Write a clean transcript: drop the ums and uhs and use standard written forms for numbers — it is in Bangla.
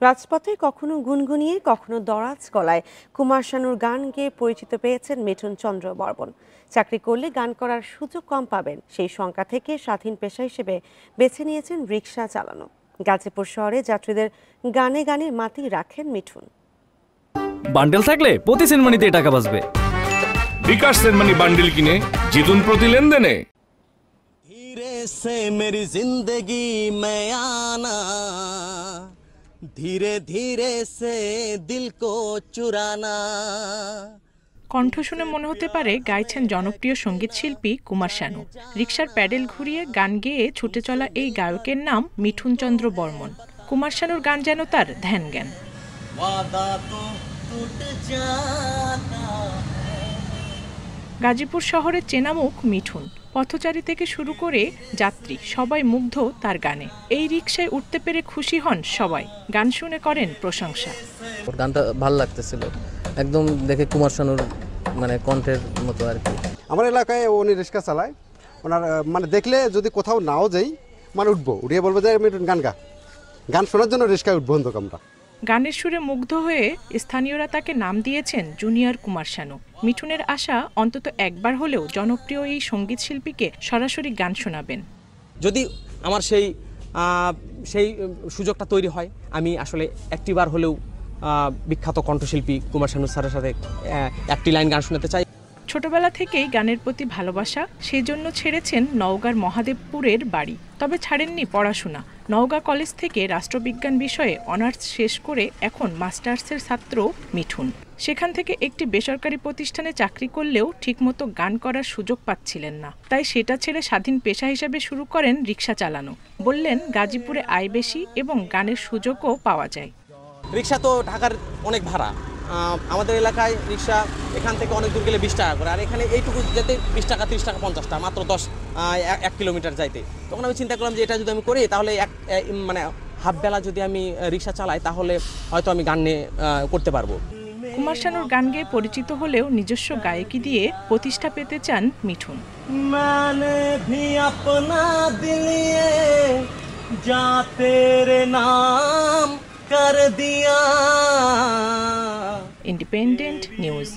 রাজপথে কখনো গুনগুনিয়ে কখনো দরাজ গলায় কুমার শানুর গান গেয়ে পরিচিত পেয়েছেন মিঠুন চন্দ্র বর্মন। চাকরি করলে গান করার সুযোগ কম পাবেন সেই শঙ্কা থেকে স্বাধীন পেশা হিসেবে বেছে নিয়েছেন রিকশা চালানো। গাজীপুর শহরে যাত্রীদের গানে গানে মাতিয়ে রাখেন মিঠুন। বান্ডেল থাকলে প্রতি সেনমানিতে টাকা বাঁচবে। বিকাশ সেনমানি বান্ডেল কিনে জিতুন প্রতি লেনদেনে। ধীরে সে মেরি জিন্দগি মে আনা, ধীরে ধীরে সে দিল কো চুরানা। কণ্ঠ শুনে মনে হতে পারে গাইছেন জনপ্রিয় সঙ্গীত শিল্পী কুমার শানু। রিকশার প্যাডেল ঘুরিয়ে গান গেয়ে ছুটে চলা এই গায়কের নাম মিঠুন চন্দ্র বর্মন। কুমার শানুর গান যেন তার ধ্যান জ্ঞান। গাজীপুর শহরের চেনামুখ মিঠুন। পথচারী থেকে শুরু করে যাত্রী সবাই মুগ্ধ তার গানে। এই রিকশায় উঠতে পেরে খুশি হন সবাই, গান শুনে করেন প্রশংসা। গানটা ভালো লাগতেছিল, একদম দেখে কুমার শানুর কণ্ঠের মতো আর কি। আমার এলাকায় উনি রিক্সা চালায়, ওনার দেখলে যদি কোথাও নাও যাই উঠবো, উঠিয়ে বলবো যে আমি গান শোনার জন্য রিক্সায় উঠবো আমরা। গানের সুরে মুগ্ধ হয়ে স্থানীয়রা তাকে নাম দিয়েছেন জুনিয়র কুমার শানু। মিঠুনের আশা অন্তত একবার হলেও জনপ্রিয় এই সঙ্গীত শিল্পীকে সরাসরি গান শোনাবেন। যদি আমার সেই সুযোগটা তৈরি হয়, আমি আসলে একটিবার হলেও বিখ্যাত কণ্ঠশিল্পী কুমার শানু স্যারের সাথে একটি লাইন গান শোনাতে চাই। ছোটবেলা থেকেই গানের প্রতি ভালোবাসা, সেজন্য ছেড়েছেন নওগাঁর মহাদেবপুরের বাড়ি। তবে ছাড়েননি পড়াশোনা। নওগাঁ কলেজ থেকে রাষ্ট্রবিজ্ঞান বিষয়ে অনার্স শেষ করে এখন মাস্টার্সের ছাত্র মিঠুন। সেখান থেকে একটি বেসরকারি প্রতিষ্ঠানে চাকরি করলেও ঠিকমতো গান করার সুযোগ পাচ্ছিলেন না, তাই সেটা ছেড়ে স্বাধীন পেশা হিসেবে শুরু করেন রিকশা চালানো। বললেন, গাজীপুরে আয় বেশি এবং গানের সুযোগও পাওয়া যায়। রিকশা তো ঢাকার অনেক ভাড়া, আমাদের এলাকায় রিকশা এখান থেকে অনেক দূর গেলে 20 টাকা করে, আর এখানে এইটুকু যেতে 20 টাকা 30 টাকা 50 টাকা, মাত্র 1 কিলোমিটার যাইতে। তখন আমি চিন্তা করলাম যে এটা যদি আমি করি তাহলে হাফ বেলা যদি আমি রিকশা চালাই তাহলে হয়তো আমি গান নিয়ে করতে পারবো। কুমার শানুর গান গেয়ে পরিচিত হলেও নিজস্ব গায়কি দিয়ে প্রতিষ্ঠা পেতে চান মিঠুন। मैंने भी अपना दिल ये जा तेरे नाम कर दिया। Independent news.